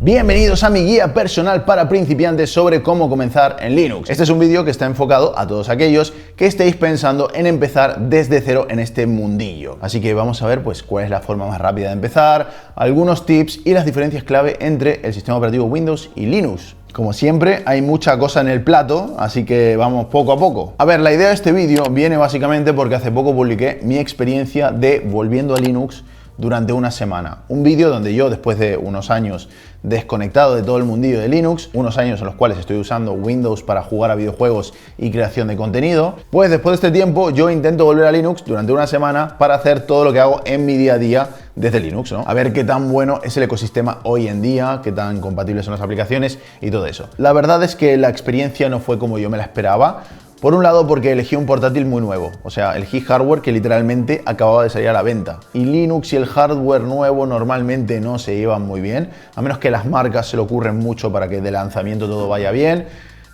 Bienvenidos a mi guía personal para principiantes sobre cómo comenzar en Linux. Este es un vídeo que está enfocado a todos aquellos que estéis pensando en empezar desde cero en este mundillo. Así que vamos a ver pues cuál es la forma más rápida de empezar, algunos tips y las diferencias clave entre el sistema operativo Windows y Linux. Como siempre, hay mucha cosa en el plato, así que vamos poco a poco. A ver, la idea de este vídeo viene básicamente porque hace poco publiqué mi experiencia de volviendo a Linux durante una semana. Un vídeo donde yo, después de unos años desconectado de todo el mundillo de Linux, unos años en los cuales estoy usando Windows para jugar a videojuegos y creación de contenido, pues después de este tiempo yo intento volver a Linux durante una semana para hacer todo lo que hago en mi día a día desde Linux, ¿no? A ver qué tan bueno es el ecosistema hoy en día, qué tan compatibles son las aplicaciones y todo eso. La verdad es que la experiencia no fue como yo me la esperaba. Por un lado porque elegí un portátil muy nuevo, o sea, elegí hardware que literalmente acababa de salir a la venta. Y Linux y el hardware nuevo normalmente no se llevan muy bien, a menos que las marcas se le ocurren mucho para que de lanzamiento todo vaya bien.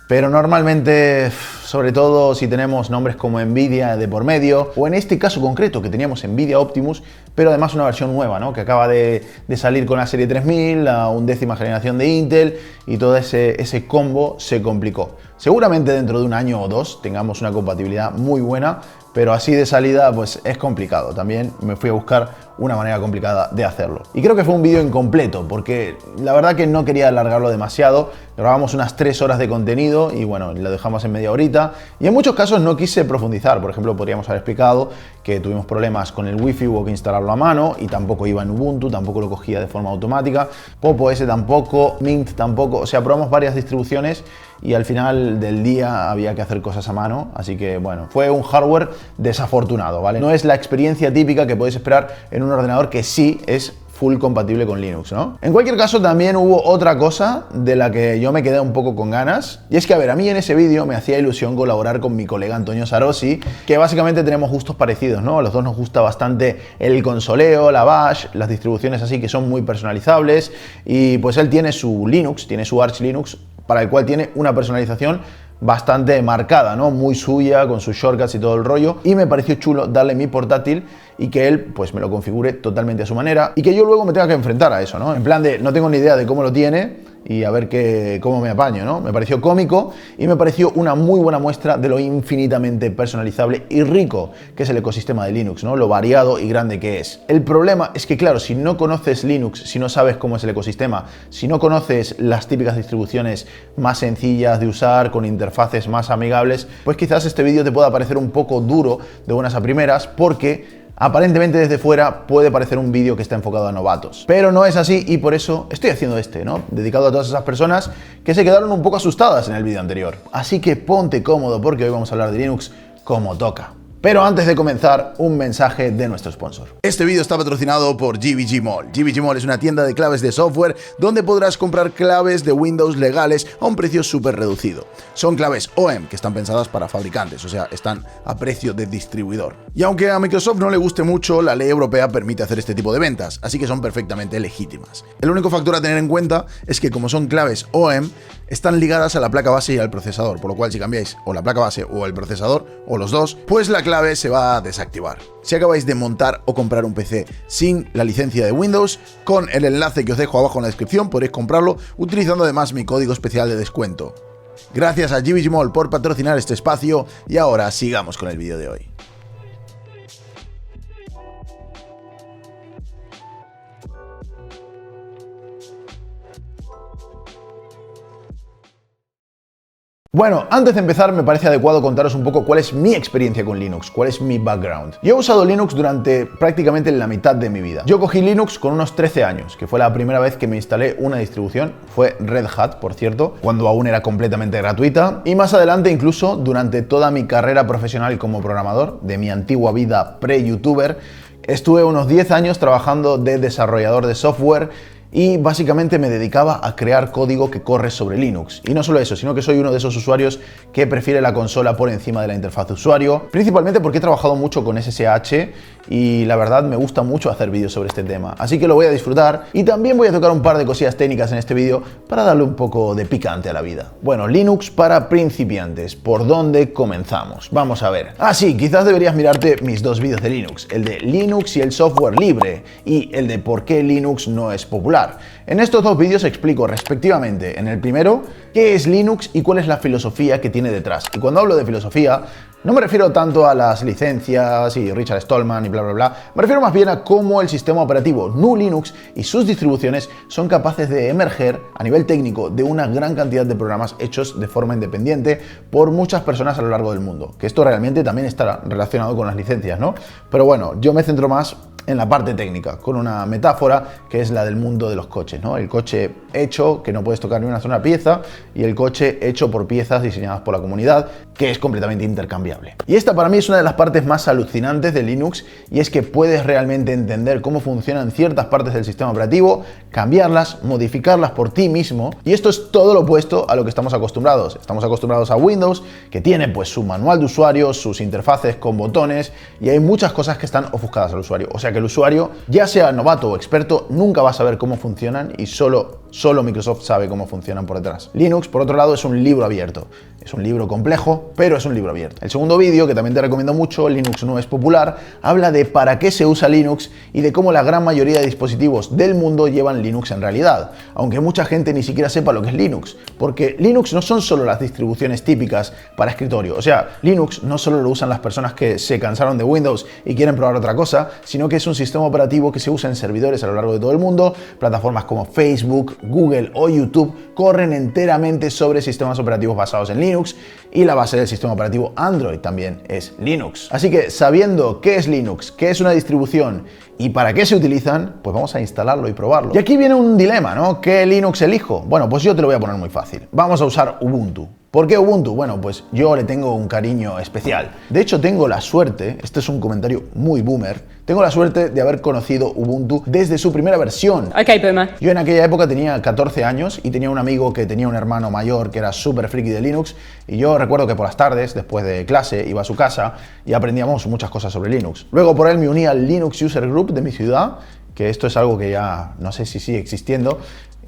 Pero normalmente, sobre todo si tenemos nombres como Nvidia de por medio, o en este caso concreto que teníamos Nvidia Optimus, pero además una versión nueva, ¿no? Que acaba de salir con la serie 3000, la 11ª generación de Intel, y todo ese combo se complicó. Seguramente dentro de un año o dos tengamos una compatibilidad muy buena, pero así de salida pues es complicado. También me fui a buscar una manera complicada de hacerlo. Y creo que fue un vídeo incompleto, porque la verdad que no quería alargarlo demasiado. Grabamos unas 3 horas de contenido y bueno, lo dejamos en media horita. Y en muchos casos no quise profundizar. Por ejemplo, podríamos haber explicado que tuvimos problemas con el Wi-Fi, hubo que instalarlo a mano y tampoco iba en Ubuntu, tampoco lo cogía de forma automática. Popo OS tampoco, Mint tampoco. O sea, probamos varias distribuciones y al final del día había que hacer cosas a mano. Así que bueno, fue un hardware desafortunado, ¿vale? No es la experiencia típica que podéis esperar en un ordenador que sí es full compatible con Linux, ¿no? En cualquier caso, también hubo otra cosa de la que yo me quedé un poco con ganas, y es que, a ver, a mí en ese vídeo me hacía ilusión colaborar con mi colega Antonio Sarosi, que básicamente tenemos gustos parecidos, ¿no? A los dos nos gusta bastante el consoleo, la bash, las distribuciones así que son muy personalizables, y pues él tiene su Linux, tiene su Arch Linux, para el cual tiene una personalización bastante marcada, ¿no? Muy suya, con sus shortcuts y todo el rollo, y me pareció chulo darle mi portátil y que él pues me lo configure totalmente a su manera y que yo luego me tenga que enfrentar a eso, ¿no? En plan de, no tengo ni idea de cómo lo tiene y a ver cómo me apaño, ¿no? Me pareció cómico y me pareció una muy buena muestra de lo infinitamente personalizable y rico que es el ecosistema de Linux, ¿no? Lo variado y grande que es. El problema es que, claro, si no conoces Linux, si no sabes cómo es el ecosistema, si no conoces las típicas distribuciones más sencillas de usar, con interfaces más amigables, pues quizás este vídeo te pueda parecer un poco duro de buenas a primeras, porque aparentemente desde fuera puede parecer un vídeo que está enfocado a novatos. Pero no es así y por eso estoy haciendo este, ¿no? Dedicado a todas esas personas que se quedaron un poco asustadas en el vídeo anterior. Así que ponte cómodo porque hoy vamos a hablar de Linux como toca. Pero antes de comenzar, un mensaje de nuestro sponsor. Este vídeo está patrocinado por GVG Mall. GVG Mall es una tienda de claves de software donde podrás comprar claves de Windows legales a un precio súper reducido. Son claves OEM que están pensadas para fabricantes, o sea, están a precio de distribuidor. Y aunque a Microsoft no le guste mucho, la ley europea permite hacer este tipo de ventas, así que son perfectamente legítimas. El único factor a tener en cuenta es que como son claves OEM, están ligadas a la placa base y al procesador, por lo cual si cambiáis o la placa base o el procesador, o los dos, pues la clave se va a desactivar. Si acabáis de montar o comprar un PC sin la licencia de Windows, con el enlace que os dejo abajo en la descripción podréis comprarlo utilizando además mi código especial de descuento. Gracias a GVG Mall por patrocinar este espacio y ahora sigamos con el vídeo de hoy. Bueno, antes de empezar me parece adecuado contaros un poco cuál es mi experiencia con Linux, cuál es mi background. Yo he usado Linux durante prácticamente la mitad de mi vida. Yo cogí Linux con unos 13 años, que fue la primera vez que me instalé una distribución, fue Red Hat, por cierto, cuando aún era completamente gratuita, y más adelante incluso durante toda mi carrera profesional como programador, de mi antigua vida pre-youtuber, estuve unos 10 años trabajando de desarrollador de software y básicamente me dedicaba a crear código que corre sobre Linux. Y no solo eso, sino que soy uno de esos usuarios que prefiere la consola por encima de la interfaz de usuario, principalmente porque he trabajado mucho con SSH y la verdad me gusta mucho hacer vídeos sobre este tema. Así que lo voy a disfrutar y también voy a tocar un par de cosillas técnicas en este vídeo para darle un poco de picante a la vida. Bueno, Linux para principiantes. ¿Por dónde comenzamos? Vamos a ver. Ah, sí, quizás deberías mirarte mis dos vídeos de Linux, el de Linux y el software libre y el de por qué Linux no es popular. popular. En estos dos vídeos explico respectivamente, en el primero, qué es Linux y cuál es la filosofía que tiene detrás. Y cuando hablo de filosofía, no me refiero tanto a las licencias y Richard Stallman y bla bla bla, me refiero más bien a cómo el sistema operativo GNU Linux y sus distribuciones son capaces de emerger a nivel técnico de una gran cantidad de programas hechos de forma independiente por muchas personas a lo largo del mundo. Que esto realmente también está relacionado con las licencias, ¿no? Pero bueno, yo me centro más en la parte técnica, con una metáfora que es la del mundo de los coches, ¿no? El coche hecho, que no puedes tocar ni una sola pieza, y el coche hecho por piezas diseñadas por la comunidad, que es completamente intercambiable. Y esta para mí es una de las partes más alucinantes de Linux, y es que puedes realmente entender cómo funcionan ciertas partes del sistema operativo, cambiarlas, modificarlas por ti mismo, y esto es todo lo opuesto a lo que estamos acostumbrados. Estamos acostumbrados a Windows, que tiene pues su manual de usuario, sus interfaces con botones, y hay muchas cosas que están ofuscadas al usuario. O sea que el usuario, ya sea novato o experto, nunca va a saber cómo funcionan y solo Microsoft sabe cómo funcionan por detrás. Linux, por otro lado, es un libro abierto. Es un libro complejo, pero es un libro abierto. El segundo vídeo, que también te recomiendo mucho, Linux no es popular, habla de para qué se usa Linux y de cómo la gran mayoría de dispositivos del mundo llevan Linux en realidad, aunque mucha gente ni siquiera sepa lo que es Linux, porque Linux no son solo las distribuciones típicas para escritorio. O sea, Linux no solo lo usan las personas que se cansaron de Windows y quieren probar otra cosa, sino que es un sistema operativo que se usa en servidores a lo largo de todo el mundo. Plataformas como Facebook, Google o YouTube corren enteramente sobre sistemas operativos basados en Linux, y la base del sistema operativo Android también es Linux. Así que sabiendo qué es Linux, qué es una distribución y para qué se utilizan, pues vamos a instalarlo y probarlo. Y aquí viene un dilema, ¿no? ¿Qué Linux elijo? Bueno, pues yo te lo voy a poner muy fácil. Vamos a usar Ubuntu. ¿Por qué Ubuntu? Bueno, pues yo le tengo un cariño especial. De hecho, tengo la suerte, este es un comentario muy boomer, tengo la suerte de haber conocido Ubuntu desde su primera versión. Ok, boomer. Yo en aquella época tenía 14 años y tenía un amigo que tenía un hermano mayor que era súper friki de Linux, y yo recuerdo que por las tardes, después de clase, iba a su casa y aprendíamos muchas cosas sobre Linux. Luego por él me uní al Linux User Group de mi ciudad, que esto es algo que ya no sé si sigue existiendo.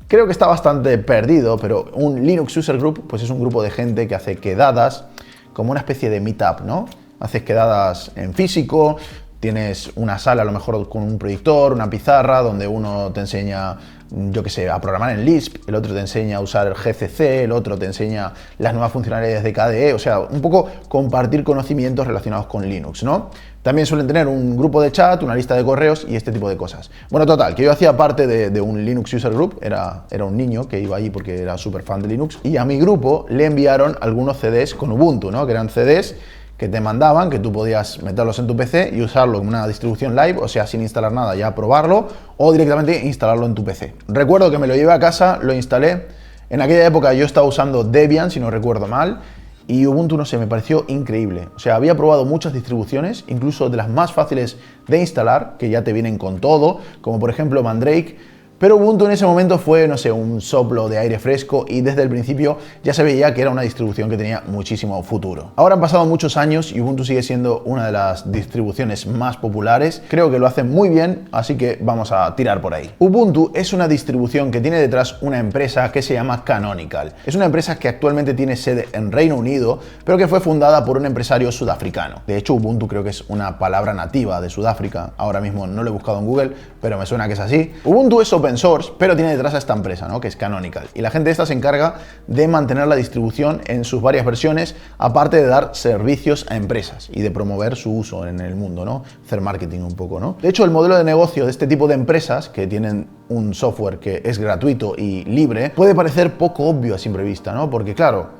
Creo que está bastante perdido, pero un Linux User Group pues es un grupo de gente que hace quedadas, como una especie de meetup, ¿no? Haces quedadas en físico, tienes una sala a lo mejor con un proyector, una pizarra, donde uno te enseña, yo qué sé, a programar en Lisp, el otro te enseña a usar el GCC, el otro te enseña las nuevas funcionalidades de KDE, o sea, un poco compartir conocimientos relacionados con Linux, ¿no? También suelen tener un grupo de chat, una lista de correos y este tipo de cosas. Bueno, total, que yo hacía parte de un Linux User Group, era un niño que iba allí porque era súper fan de Linux, y a mi grupo le enviaron algunos CDs con Ubuntu, ¿no? Que eran CDs que te mandaban, que tú podías meterlos en tu PC y usarlo como una distribución live, o sea, sin instalar nada, ya probarlo, o directamente instalarlo en tu PC. Recuerdo que me lo llevé a casa, lo instalé. En aquella época yo estaba usando Debian, si no recuerdo mal, y Ubuntu, no sé, me pareció increíble. O sea, había probado muchas distribuciones, incluso de las más fáciles de instalar, que ya te vienen con todo, como por ejemplo Mandrake. Pero Ubuntu en ese momento fue, no sé, un soplo de aire fresco, y desde el principio ya se veía que era una distribución que tenía muchísimo futuro. Ahora han pasado muchos años y Ubuntu sigue siendo una de las distribuciones más populares. Creo que lo hacen muy bien, así que vamos a tirar por ahí. Ubuntu es una distribución que tiene detrás una empresa que se llama Canonical. Es una empresa que actualmente tiene sede en Reino Unido, pero que fue fundada por un empresario sudafricano. De hecho, Ubuntu creo que es una palabra nativa de Sudáfrica. Ahora mismo no lo he buscado en Google, pero me suena que es así. Ubuntu es open source, pero tiene detrás a esta empresa, ¿no? Que es Canonical. Y la gente de esta se encarga de mantener la distribución en sus varias versiones, aparte de dar servicios a empresas y de promover su uso en el mundo, ¿no? Hacer marketing un poco, ¿no? De hecho, el modelo de negocio de este tipo de empresas, que tienen un software que es gratuito y libre, puede parecer poco obvio a simple vista, ¿no? Porque claro,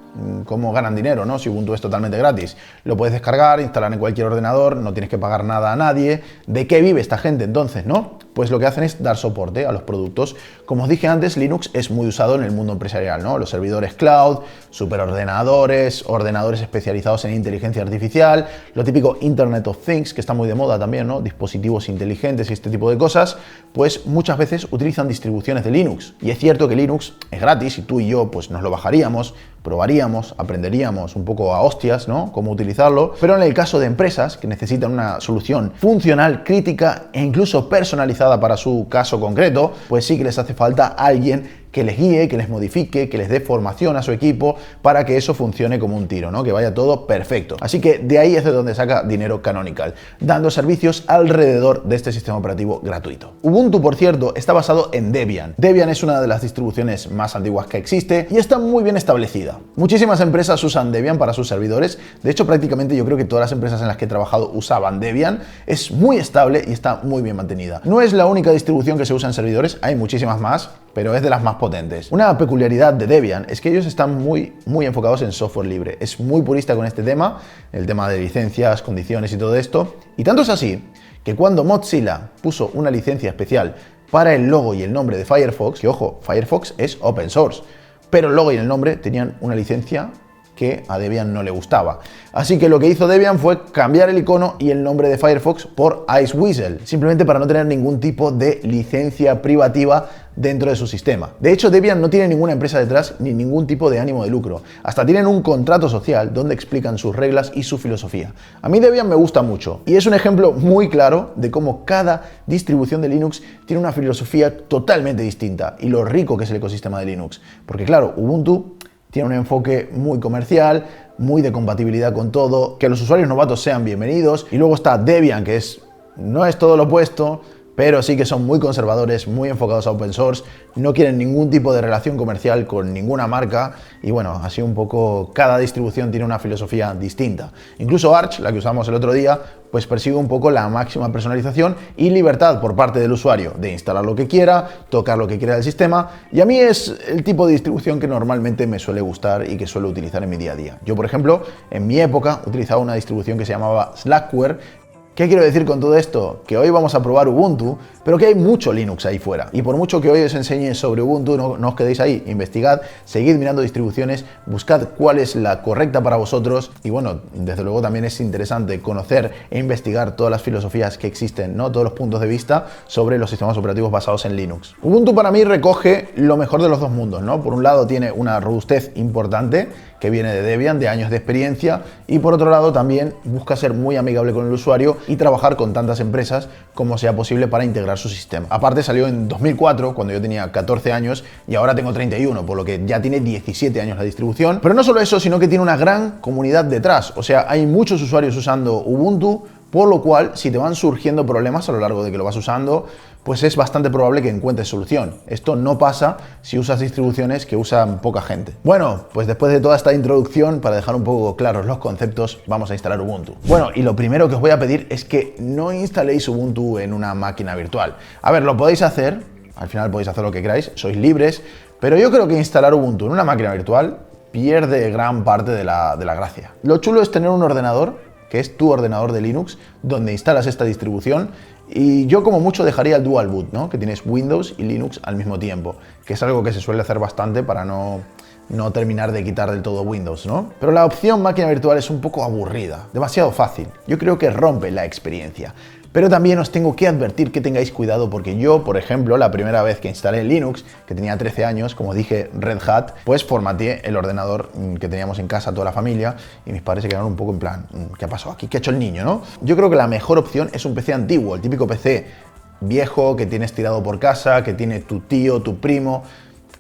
¿cómo ganan dinero, no? Si Ubuntu es totalmente gratis. Lo puedes descargar, instalar en cualquier ordenador, no tienes que pagar nada a nadie. ¿De qué vive esta gente entonces, no? Pues lo que hacen es dar soporte a los productos. Como os dije antes, Linux es muy usado en el mundo empresarial, ¿no? Los servidores cloud, superordenadores, ordenadores especializados en inteligencia artificial, lo típico Internet of Things, que está muy de moda también, ¿no? Dispositivos inteligentes y este tipo de cosas, pues muchas veces utilizan distribuciones de Linux. Y es cierto que Linux es gratis y tú y yo pues nos lo bajaríamos, probaríamos, aprenderíamos un poco a hostias, ¿no? Cómo utilizarlo, pero en el caso de empresas que necesitan una solución funcional, crítica e incluso personalizada para su caso concreto, pues sí que les hace falta alguien que les guíe, que les modifique, que les dé formación a su equipo para que eso funcione como un tiro, ¿no? Que vaya todo perfecto. Así que de ahí es de donde saca dinero Canonical, dando servicios alrededor de este sistema operativo gratuito. Ubuntu, por cierto, está basado en Debian. Debian es una de las distribuciones más antiguas que existe y está muy bien establecida. Muchísimas empresas usan Debian para sus servidores. De hecho, prácticamente yo creo que todas las empresas en las que he trabajado usaban Debian. Es muy estable y está muy bien mantenida. No es la única distribución que se usa en servidores, hay muchísimas más, pero es de las más potentes. Una peculiaridad de Debian es que ellos están muy enfocados en software libre. Es muy purista con este tema, el tema de licencias, condiciones y todo esto. Y tanto es así que cuando Mozilla puso una licencia especial para el logo y el nombre de Firefox, que ojo, Firefox es open source, pero el logo y el nombre tenían una licencia que a Debian no le gustaba. Así que lo que hizo Debian fue cambiar el icono y el nombre de Firefox por Iceweasel, simplemente para no tener ningún tipo de licencia privativa dentro de su sistema. De hecho, Debian no tiene ninguna empresa detrás ni ningún tipo de ánimo de lucro. Hasta tienen un contrato social donde explican sus reglas y su filosofía. A mí Debian me gusta mucho y es un ejemplo muy claro de cómo cada distribución de Linux tiene una filosofía totalmente distinta y lo rico que es el ecosistema de Linux. Porque claro, Ubuntu tiene un enfoque muy comercial, muy de compatibilidad con todo, que los usuarios novatos sean bienvenidos. Y luego está Debian, que no es todo lo opuesto, pero sí que son muy conservadores, muy enfocados a open source, no quieren ningún tipo de relación comercial con ninguna marca y bueno, así un poco cada distribución tiene una filosofía distinta. Incluso Arch, la que usamos el otro día, pues persigue un poco la máxima personalización y libertad por parte del usuario de instalar lo que quiera, tocar lo que quiera del sistema, y a mí es el tipo de distribución que normalmente me suele gustar y que suelo utilizar en mi día a día. Yo, por ejemplo, en mi época utilizaba una distribución que se llamaba Slackware. ¿Qué quiero decir con todo esto? Que hoy vamos a probar Ubuntu, pero que hay mucho Linux ahí fuera. Y por mucho que hoy os enseñe sobre Ubuntu, no os quedéis ahí. Investigad, seguid mirando distribuciones, buscad cuál es la correcta para vosotros. Y bueno, desde luego también es interesante conocer e investigar todas las filosofías que existen, ¿no? Todos los puntos de vista sobre los sistemas operativos basados en Linux. Ubuntu para mí recoge lo mejor de los dos mundos, ¿no? Por un lado tiene una robustez importante, que viene de Debian, de años de experiencia, y por otro lado también busca ser muy amigable con el usuario y trabajar con tantas empresas como sea posible para integrar su sistema. Aparte salió en 2004, cuando yo tenía 14 años, y ahora tengo 31, por lo que ya tiene 17 años la distribución. Pero no solo eso, sino que tiene una gran comunidad detrás, o sea, hay muchos usuarios usando Ubuntu, por lo cual, si te van surgiendo problemas a lo largo de que lo vas usando, pues es bastante probable que encuentres solución. Esto no pasa si usas distribuciones que usan poca gente. Bueno, pues después de toda esta introducción, para dejar un poco claros los conceptos, vamos a instalar Ubuntu. Bueno, y lo primero que os voy a pedir es que no instaléis Ubuntu en una máquina virtual. A ver, lo podéis hacer, al final podéis hacer lo que queráis, sois libres, pero yo creo que instalar Ubuntu en una máquina virtual pierde gran parte de la gracia. Lo chulo es tener un ordenador, que es tu ordenador de Linux, donde instalas esta distribución, y yo como mucho dejaría el dual boot, ¿no? Que tienes Windows y Linux al mismo tiempo, que es algo que se suele hacer bastante para no terminar de quitar del todo Windows, ¿no? Pero la opción máquina virtual es un poco aburrida, demasiado fácil. Yo creo que rompe la experiencia. Pero también os tengo que advertir que tengáis cuidado porque yo, por ejemplo, la primera vez que instalé Linux, que tenía 13 años, como dije, Red Hat, pues formateé el ordenador que teníamos en casa toda la familia y mis padres se quedaron un poco en plan, ¿qué ha pasado aquí? ¿Qué ha hecho el niño, no? Yo creo que la mejor opción es un PC antiguo, el típico PC viejo que tienes tirado por casa, que tiene tu tío, tu primo,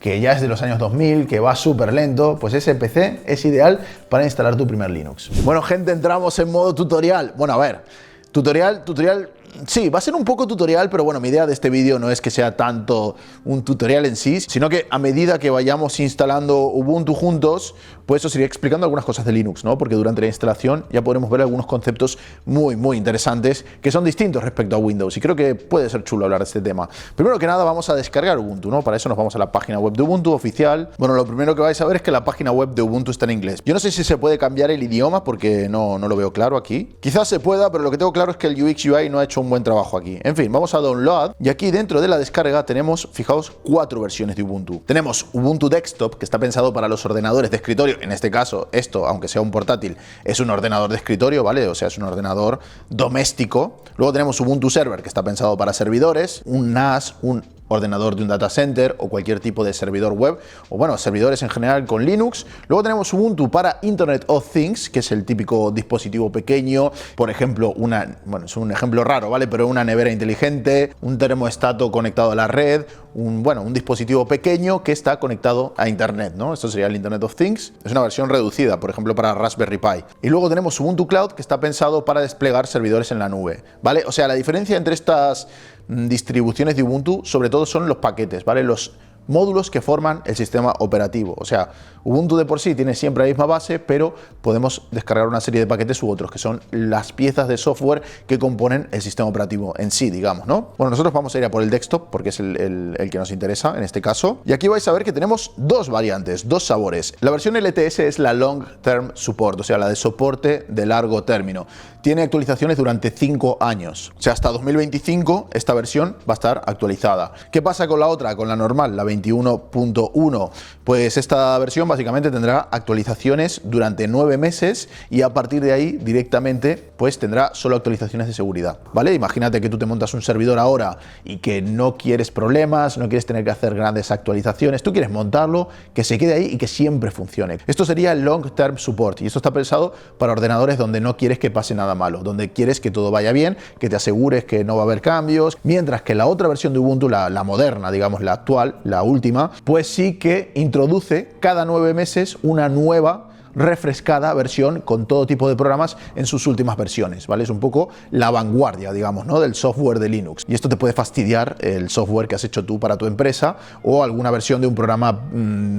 que ya es de los años 2000, que va súper lento, pues ese PC es ideal para instalar tu primer Linux. Bueno, gente, entramos en modo tutorial. Bueno, a ver, tutorial, sí, va a ser un poco tutorial, pero bueno, mi idea de este vídeo no es que sea tanto un tutorial en sí, sino que a medida que vayamos instalando Ubuntu juntos, pues os iré explicando algunas cosas de Linux, ¿no? Porque durante la instalación ya podremos ver algunos conceptos muy interesantes que son distintos respecto a Windows y creo que puede ser chulo hablar de este tema. Primero que nada vamos a descargar Ubuntu, ¿no? Para eso nos vamos a la página web de Ubuntu oficial. Bueno, lo primero que vais a ver es que la página web de Ubuntu está en inglés. Yo no sé si se puede cambiar el idioma porque no lo veo claro aquí. Quizás se pueda, pero lo que tengo claro es que el UX UI no ha hecho un buen trabajo aquí. En fin, vamos a Download y aquí dentro de la descarga tenemos, fijaos, 4 versiones de Ubuntu. Tenemos Ubuntu Desktop, que está pensado para los ordenadores de escritorio. En este caso, esto, aunque sea un portátil, es un ordenador de escritorio, ¿vale? O sea, es un ordenador doméstico. Luego tenemos Ubuntu Server, que está pensado para servidores, un NAS, un ordenador de un data center o cualquier tipo de servidor web, o bueno, servidores en general con Linux. Luego tenemos Ubuntu para Internet of Things, que es el típico dispositivo pequeño, por ejemplo, bueno, es un ejemplo raro, ¿vale? Pero una nevera inteligente, un termostato conectado a la red, un dispositivo pequeño que está conectado a Internet, ¿no? Esto sería el Internet of Things. Es una versión reducida, por ejemplo, para Raspberry Pi. Y luego tenemos Ubuntu Cloud, que está pensado para desplegar servidores en la nube, ¿vale? O sea, la diferencia entre estas distribuciones de Ubuntu, sobre todo, son los paquetes, ¿vale? Los módulos que forman el sistema operativo. O sea, Ubuntu de por sí tiene siempre la misma base, pero podemos descargar una serie de paquetes u otros, que son las piezas de software que componen el sistema operativo en sí, digamos, ¿no? Bueno, nosotros vamos a ir a por el desktop, porque es el que nos interesa en este caso. Y aquí vais a ver que tenemos dos variantes, dos sabores. La versión LTS es la Long Term Support, o sea, la de soporte de largo término. Tiene actualizaciones durante 5 años. O sea, hasta 2025 esta versión va a estar actualizada. ¿Qué pasa con la otra, con la normal, la 21.1? Pues esta versión básicamente tendrá actualizaciones durante 9 meses y a partir de ahí directamente pues tendrá solo actualizaciones de seguridad, ¿vale? Imagínate que tú te montas un servidor ahora y que no quieres problemas, no quieres tener que hacer grandes actualizaciones, tú quieres montarlo, que se quede ahí y que siempre funcione. Esto sería el Long Term Support y esto está pensado para ordenadores donde no quieres que pase nada malo, donde quieres que todo vaya bien, que te asegures que no va a haber cambios, mientras que la otra versión de Ubuntu, la moderna, digamos, la actual, la última, pues sí que introduce cada 9 meses una nueva refrescada versión con todo tipo de programas en sus últimas versiones, ¿vale? Es un poco la vanguardia, digamos, ¿no? Del software de Linux. Y esto te puede fastidiar el software que has hecho tú para tu empresa o alguna versión de un programa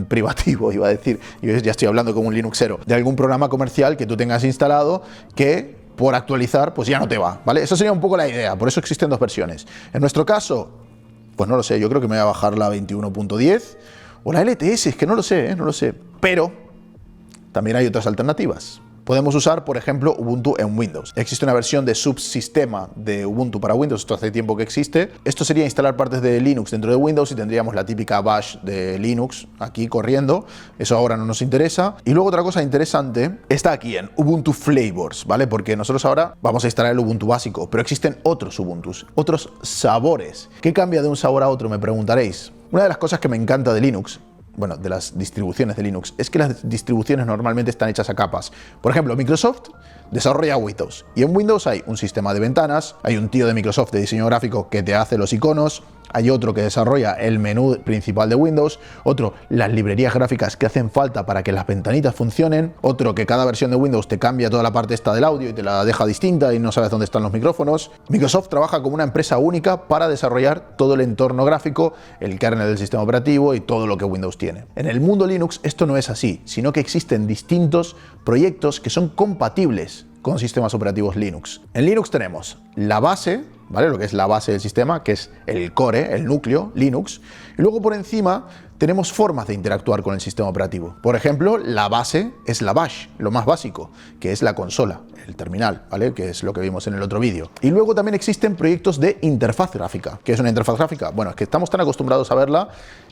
privativo, iba a decir. Yo ya estoy hablando como un Linuxero, de algún programa comercial que tú tengas instalado que por actualizar pues ya no te va, ¿vale? Eso sería un poco la idea, por eso existen dos versiones. En nuestro caso, pues no lo sé, yo creo que me voy a bajar la 21.10 o la LTS, es que no lo sé, no lo sé. Pero también hay otras alternativas. Podemos usar, por ejemplo, Ubuntu en Windows. Existe una versión de subsistema de Ubuntu para Windows, esto hace tiempo que existe. Esto sería instalar partes de Linux dentro de Windows y tendríamos la típica bash de Linux aquí corriendo. Eso ahora no nos interesa. Y luego otra cosa interesante está aquí en Ubuntu Flavors, ¿vale? Porque nosotros ahora vamos a instalar el Ubuntu básico, pero existen otros Ubuntus, otros sabores. ¿Qué cambia de un sabor a otro? Me preguntaréis. Una de las cosas que me encanta de Linux, bueno, de las distribuciones de Linux, es que las distribuciones normalmente están hechas a capas. Por ejemplo, Microsoft desarrolla Windows y en Windows hay un sistema de ventanas, hay un tío de Microsoft de diseño gráfico que te hace los iconos, hay otro que desarrolla el menú principal de Windows, otro las librerías gráficas que hacen falta para que las ventanitas funcionen, otro que cada versión de Windows te cambia toda la parte esta del audio y te la deja distinta y no sabes dónde están los micrófonos. Microsoft trabaja como una empresa única para desarrollar todo el entorno gráfico, el kernel del sistema operativo y todo lo que Windows tiene. En el mundo Linux esto no es así, sino que existen distintos proyectos que son compatibles con sistemas operativos Linux. En Linux tenemos la base, ¿vale? Lo que es la base del sistema, que es el core, el núcleo, Linux. Y luego por encima tenemos formas de interactuar con el sistema operativo. Por ejemplo, la base es la bash, lo más básico, que es la consola, el terminal, ¿vale? Que es lo que vimos en el otro vídeo. Y luego también existen proyectos de interfaz gráfica. ¿Qué es una interfaz gráfica? Bueno, es que estamos tan acostumbrados a verla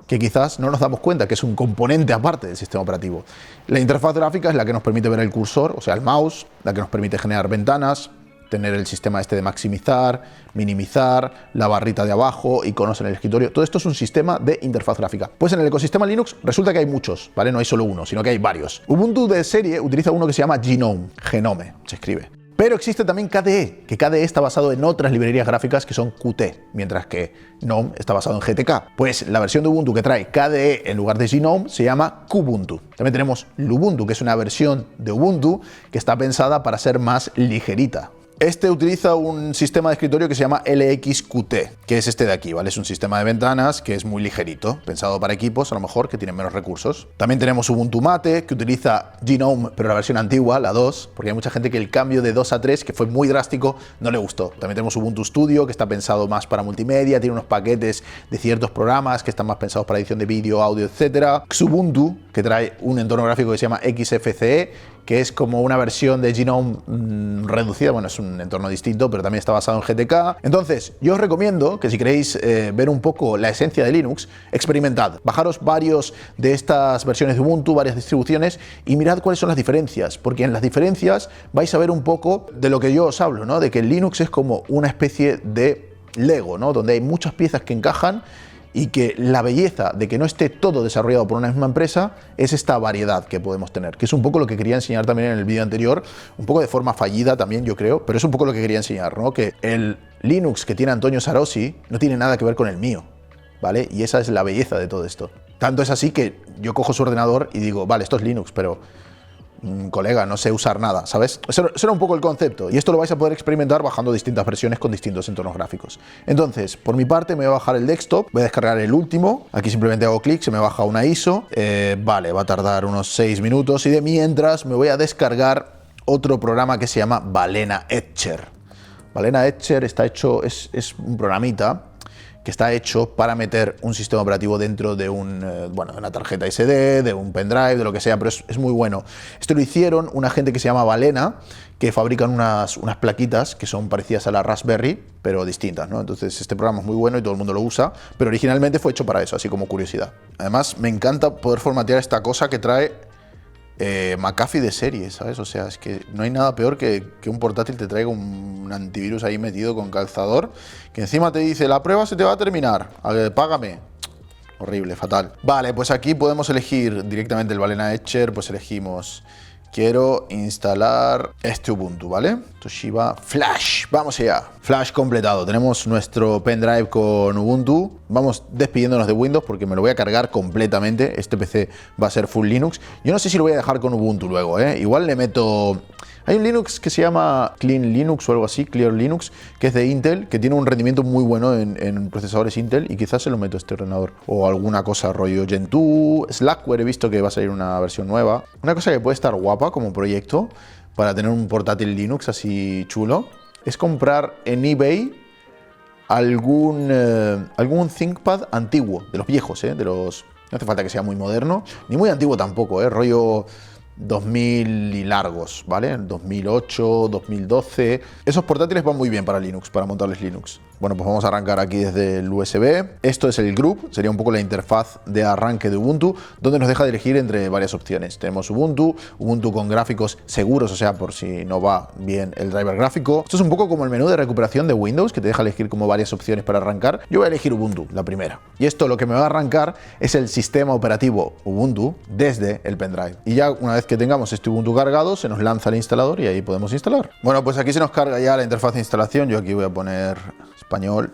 que quizás no nos damos cuenta que es un componente aparte del sistema operativo. La interfaz gráfica es la que nos permite ver el cursor, o sea, el mouse, la que nos permite generar ventanas, tener el sistema este de maximizar, minimizar, la barrita de abajo, iconos en el escritorio. Todo esto es un sistema de interfaz gráfica. Pues en el ecosistema Linux resulta que hay muchos, ¿vale? No hay solo uno, sino que hay varios. Ubuntu de serie utiliza uno que se llama Genome, se escribe. Pero existe también KDE, que KDE está basado en otras librerías gráficas que son Qt, mientras que GNOME está basado en GTK. Pues la versión de Ubuntu que trae KDE en lugar de Genome se llama Kubuntu. También tenemos Lubuntu, que es una versión de Ubuntu que está pensada para ser más ligerita. Este utiliza un sistema de escritorio que se llama LXQT, que es este de aquí, ¿vale? Es un sistema de ventanas que es muy ligerito, pensado para equipos a lo mejor que tienen menos recursos. También tenemos Ubuntu Mate, que utiliza GNOME, pero la versión antigua, la 2, porque hay mucha gente que el cambio de 2 a 3, que fue muy drástico, no le gustó. También tenemos Ubuntu Studio, que está pensado más para multimedia, tiene unos paquetes de ciertos programas que están más pensados para edición de vídeo, audio, etc. Xubuntu, que trae un entorno gráfico que se llama XFCE, que es como una versión de GNOME reducida, bueno, es un entorno distinto, pero también está basado en GTK. Entonces, yo os recomiendo que si queréis ver un poco la esencia de Linux, experimentad. Bajaros varios de estas versiones de Ubuntu, varias distribuciones, y mirad cuáles son las diferencias, porque en las diferencias vais a ver un poco de lo que yo os hablo, ¿no? De que Linux es como una especie de Lego, ¿no? Donde hay muchas piezas que encajan y que la belleza de que no esté todo desarrollado por una misma empresa es esta variedad que podemos tener, que es un poco lo que quería enseñar también en el vídeo anterior, un poco de forma fallida también yo creo, pero es un poco lo que quería enseñar, ¿no? Que el Linux que tiene Antonio Sarosi no tiene nada que ver con el mío, ¿vale? Y esa es la belleza de todo esto. Tanto es así que yo cojo su ordenador y digo, vale, esto es Linux, pero colega, no sé usar nada, ¿sabes? Eso era un poco el concepto, y esto lo vais a poder experimentar bajando distintas versiones con distintos entornos gráficos. Entonces, por mi parte me voy a bajar el desktop, voy a descargar el último, aquí simplemente hago clic, se me baja una ISO, vale, va a tardar unos 6 minutos, y de mientras me voy a descargar otro programa que se llama Balena Etcher. Balena Etcher está hecho, es un programita que está hecho para meter un sistema operativo dentro de una tarjeta SD, de un pendrive, de lo que sea, pero es muy bueno. Esto lo hicieron una gente que se llama Balena, que fabrican unas plaquitas que son parecidas a la Raspberry, pero distintas, ¿no? Entonces este programa es muy bueno y todo el mundo lo usa, pero originalmente fue hecho para eso, así como curiosidad. Además, me encanta poder formatear esta cosa que trae McAfee de serie, ¿sabes? O sea, es que no hay nada peor que un portátil te traiga un antivirus ahí metido con calzador, que encima te dice, la prueba se te va a terminar, págame. Horrible, fatal. Vale, pues aquí podemos elegir directamente el Balena Etcher, pues elegimos, quiero instalar este Ubuntu, ¿vale? Toshiba Flash, vamos allá. Flash completado, tenemos nuestro pendrive con Ubuntu. Vamos despidiéndonos de Windows porque me lo voy a cargar completamente. Este PC va a ser full Linux. Yo no sé si lo voy a dejar con Ubuntu luego, ¿eh? Igual le meto... Hay un Linux que se llama Clean Linux o algo así, Clear Linux, que es de Intel, que tiene un rendimiento muy bueno en procesadores Intel, y quizás se lo meto a este ordenador. O alguna cosa rollo Gentoo, Slackware, he visto que va a salir una versión nueva. Una cosa que puede estar guapa como proyecto para tener un portátil Linux así chulo es comprar en eBay algún ThinkPad antiguo, de los viejos, de los... No hace falta que sea muy moderno, ni muy antiguo tampoco, rollo 2000 y largos, ¿vale? 2008, 2012. Esos portátiles van muy bien para Linux, para montarles Linux. Bueno, pues vamos a arrancar aquí desde el USB. Esto es el group, sería un poco la interfaz de arranque de Ubuntu, donde nos deja de elegir entre varias opciones. Tenemos Ubuntu con gráficos seguros, o sea, por si no va bien el driver gráfico. Esto es un poco como el menú de recuperación de Windows, que te deja elegir como varias opciones para arrancar. Yo voy a elegir Ubuntu, la primera. Y esto lo que me va a arrancar es el sistema operativo Ubuntu desde el pendrive. Y ya una vez que tengamos este Ubuntu cargado, se nos lanza el instalador y ahí podemos instalar. Bueno, pues aquí se nos carga ya la interfaz de instalación. Yo aquí voy a poner español,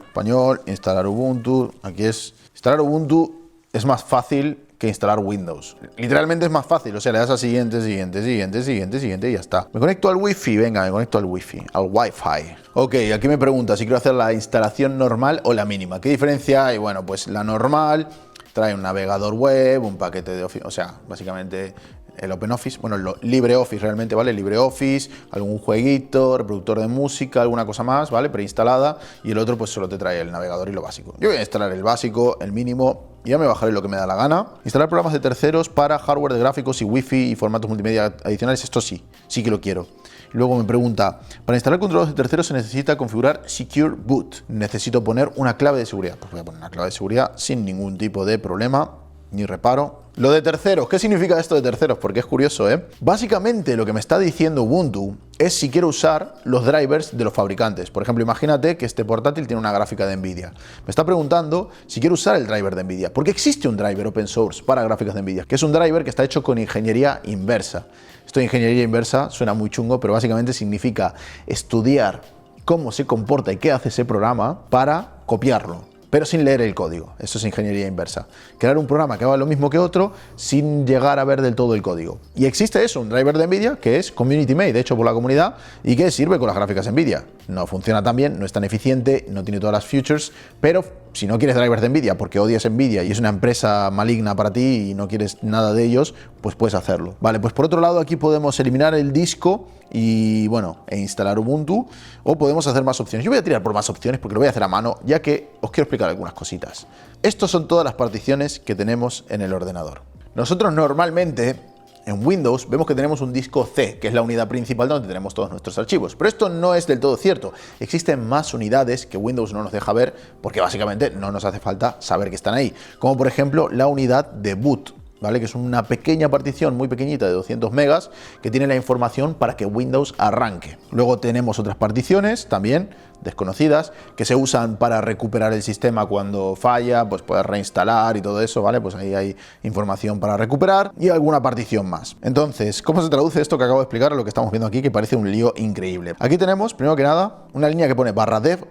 instalar Ubuntu. Aquí es instalar Ubuntu, es más fácil que instalar Windows. Literalmente es más fácil, o sea, le das a siguiente y ya está. Me conecto al Wi-Fi, venga, me conecto al Wi-Fi, al Wi-Fi. Ok, aquí me pregunta si quiero hacer la instalación normal o la mínima. ¿Qué diferencia hay? Bueno, pues la normal trae un navegador web, un paquete de Office, o sea, básicamente el OpenOffice, bueno, el LibreOffice realmente, ¿vale? LibreOffice, algún jueguito, reproductor de música, alguna cosa más, ¿vale? Preinstalada, y el otro pues solo te trae el navegador y lo básico. Yo voy a instalar el básico, el mínimo, y ya me bajaré lo que me da la gana. Instalar programas de terceros para hardware de gráficos y Wi-Fi y formatos multimedia adicionales, esto sí que lo quiero. Luego me pregunta, para instalar controladores de terceros se necesita configurar Secure Boot. Necesito poner una clave de seguridad. Pues voy a poner una clave de seguridad sin ningún tipo de problema ni reparo. Lo de terceros, ¿qué significa esto de terceros? Porque es curioso, ¿eh? Básicamente lo que me está diciendo Ubuntu es si quiero usar los drivers de los fabricantes. Por ejemplo, imagínate que este portátil tiene una gráfica de Nvidia. Me está preguntando si quiero usar el driver de Nvidia. Porque existe un driver open source para gráficas de Nvidia, que es un driver que está hecho con ingeniería inversa. Esto de ingeniería inversa suena muy chungo, pero básicamente significa estudiar cómo se comporta y qué hace ese programa para copiarlo, pero sin leer el código. Eso es ingeniería inversa. Crear un programa que haga lo mismo que otro sin llegar a ver del todo el código. Y existe eso, un driver de Nvidia que es community made, hecho por la comunidad, y que sirve con las gráficas Nvidia. No funciona tan bien, no es tan eficiente, no tiene todas las features, pero si no quieres drivers de Nvidia porque odias Nvidia y es una empresa maligna para ti y no quieres nada de ellos, pues puedes hacerlo. Vale, pues por otro lado aquí podemos eliminar el disco y bueno, e instalar Ubuntu, o podemos hacer más opciones. Yo voy a tirar por más opciones porque lo voy a hacer a mano, ya que os quiero explicar algunas cositas. Estas son todas las particiones que tenemos en el ordenador. Nosotros normalmente en Windows vemos que tenemos un disco C, que es la unidad principal donde tenemos todos nuestros archivos. Pero esto no es del todo cierto. Existen más unidades que Windows no nos deja ver porque básicamente no nos hace falta saber que están ahí. Como por ejemplo la unidad de boot. ¿vale? Que es una pequeña partición muy pequeñita de 200 megas que tiene la información para que Windows arranque. Luego tenemos otras particiones también desconocidas que se usan para recuperar el sistema cuando falla, pues puedes reinstalar y todo eso, ¿vale? Pues ahí hay información para recuperar y alguna partición más. Entonces, ¿cómo se traduce esto que acabo de explicar a lo que estamos viendo aquí, que parece un lío increíble? Aquí tenemos, primero que nada, una línea que pone /dev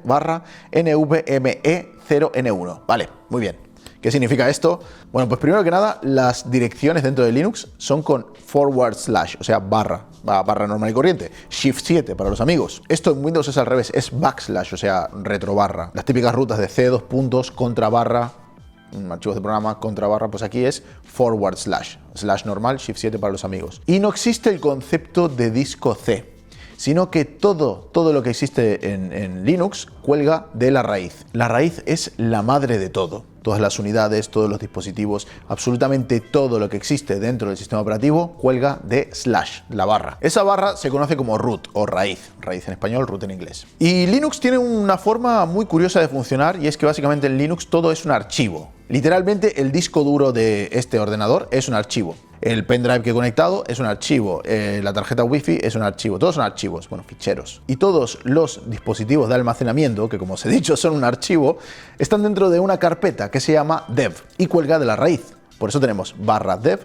/NVMe0N1. Vale, muy bien. ¿Qué significa esto? Bueno, pues primero que nada, las direcciones dentro de Linux son con /, o sea, barra normal y corriente. Shift 7 para los amigos. Esto en Windows es al revés, es /, o sea, retrobarra. Las típicas rutas de C, dos puntos, contra barra, archivos de programa, contra barra, pues aquí es /, normal, Shift 7 para los amigos. Y no existe el concepto de disco C, sino que todo lo que existe en Linux cuelga de la raíz. La raíz es la madre de todo. Todas las unidades, todos los dispositivos, absolutamente todo lo que existe dentro del sistema operativo cuelga de /, la barra. Esa barra se conoce como root o raíz. Raíz en español, root en inglés. Y Linux tiene una forma muy curiosa de funcionar, y es que básicamente en Linux todo es un archivo. Literalmente el disco duro de este ordenador es un archivo. El pendrive que he conectado es un archivo, la tarjeta Wi-Fi es un archivo, todos son archivos, bueno, ficheros. Y todos los dispositivos de almacenamiento, que como os he dicho son un archivo, están dentro de una carpeta que se llama dev y cuelga de la raíz. Por eso tenemos /dev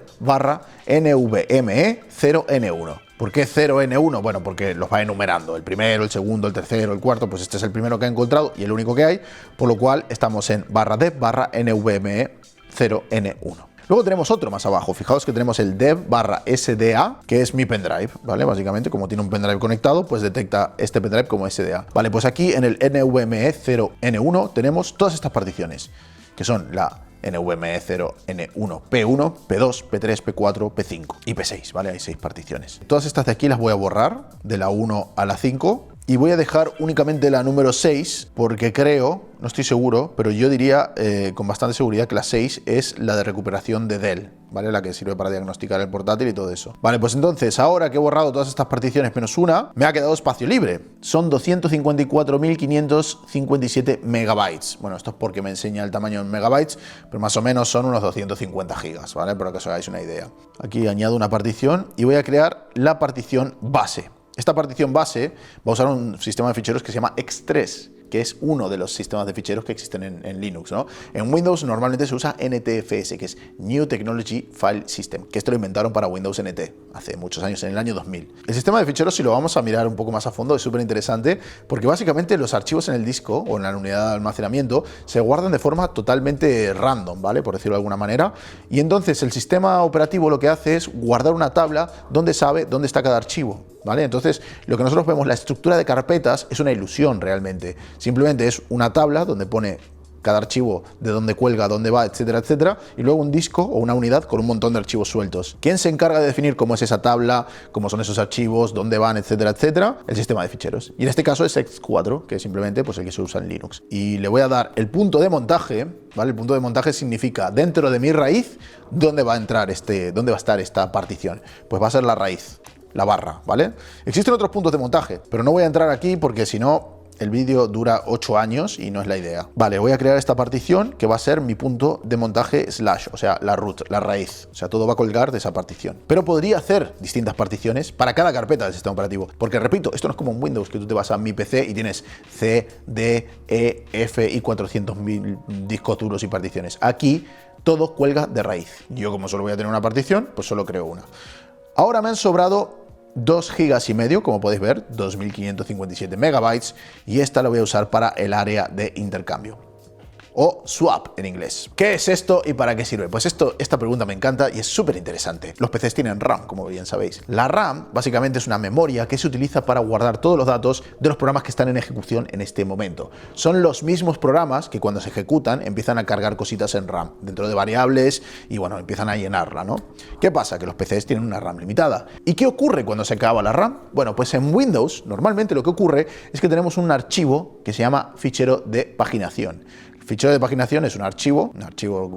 /NVMe0N1. ¿Por qué 0N1? Bueno, porque los va enumerando, el primero, el segundo, el tercero, el cuarto, pues este es el primero que he encontrado y el único que hay, por lo cual estamos en /dev /NVMe0N1. Luego tenemos otro más abajo, fijaos que tenemos el dev /SDA, que es mi pendrive, ¿vale? Básicamente, como tiene un pendrive conectado, pues detecta este pendrive como SDA. Vale, pues aquí en el NVMe0N1 tenemos todas estas particiones, que son la NVMe0N1 P1, P2, P3, P4, P5 y P6, ¿vale? Hay 6 particiones. Todas estas de aquí las voy a borrar, de la 1 a la 5, y voy a dejar únicamente la número 6 porque creo, no estoy seguro, pero yo diría con bastante seguridad que la 6 es la de recuperación de Dell, ¿vale? La que sirve para diagnosticar el portátil y todo eso. Vale, pues entonces, ahora que he borrado todas estas particiones menos una, me ha quedado espacio libre. Son 254.557 megabytes. Bueno, esto es porque me enseña el tamaño en megabytes, pero más o menos son unos 250 gigas, ¿vale? Para que os hagáis una idea. Aquí añado una partición y voy a crear la partición base. Esta partición base va a usar un sistema de ficheros que se llama X3, que es uno de los sistemas de ficheros que existen en Linux, ¿no? En Windows normalmente se usa NTFS, que es New Technology File System, que esto lo inventaron para Windows NT hace muchos años, en el año 2000. El sistema de ficheros, si lo vamos a mirar un poco más a fondo, es súper interesante porque básicamente los archivos en el disco o en la unidad de almacenamiento se guardan de forma totalmente random, ¿vale? Por decirlo de alguna manera. Y entonces el sistema operativo lo que hace es guardar una tabla donde sabe dónde está cada archivo, ¿vale? Entonces, lo que nosotros vemos, la estructura de carpetas, es una ilusión realmente. Simplemente es una tabla donde pone cada archivo, de dónde cuelga, dónde va, etcétera, etcétera, y luego un disco o una unidad con un montón de archivos sueltos. ¿Quién se encarga de definir cómo es esa tabla, cómo son esos archivos, dónde van, etcétera, etcétera? El sistema de ficheros. Y en este caso es X4, que es simplemente pues, el que se usa en Linux. Y le voy a dar el punto de montaje, ¿vale? El punto de montaje significa dentro de mi raíz, ¿dónde va a entrar dónde va a estar esta partición? Pues va a ser la raíz, la barra, ¿vale? Existen otros puntos de montaje, pero no voy a entrar aquí porque si no, el vídeo dura 8 años y no es la idea. Vale, voy a crear esta partición que va a ser mi punto de montaje /, o sea, la root, la raíz. O sea, todo va a colgar de esa partición. Pero podría hacer distintas particiones para cada carpeta del sistema operativo. Porque, repito, esto no es como en Windows, que tú te vas a mi PC y tienes C, D, E, F y 400.000 discos duros y particiones. Aquí todo cuelga de raíz. Yo, como solo voy a tener una partición, pues solo creo una. Ahora me han sobrado 2 gigas y medio, como podéis ver, 2.557 megabytes, y esta la voy a usar para el área de intercambio, o swap en inglés. ¿Qué es esto y para qué sirve? Pues esta pregunta me encanta y es súper interesante. Los PCs tienen RAM, como bien sabéis. La RAM básicamente es una memoria que se utiliza para guardar todos los datos de los programas que están en ejecución en este momento. Son los mismos programas que cuando se ejecutan empiezan a cargar cositas en RAM, dentro de variables, y bueno, empiezan a llenarla, ¿no? ¿Qué pasa? Que los PCs tienen una RAM limitada. ¿Y qué ocurre cuando se acaba la RAM? Bueno, pues en Windows normalmente lo que ocurre es que tenemos un archivo que se llama fichero de paginación. Fichero de paginación es un archivo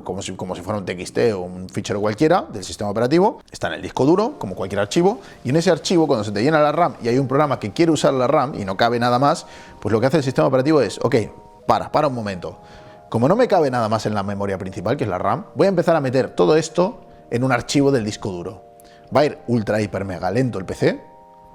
como si fuera un TXT o un fichero cualquiera del sistema operativo. Está en el disco duro, como cualquier archivo, y en ese archivo, cuando se te llena la RAM y hay un programa que quiere usar la RAM y no cabe nada más, pues lo que hace el sistema operativo es, ok, para un momento. Como no me cabe nada más en la memoria principal, que es la RAM, voy a empezar a meter todo esto en un archivo del disco duro. Va a ir ultra, hiper, mega lento el PC,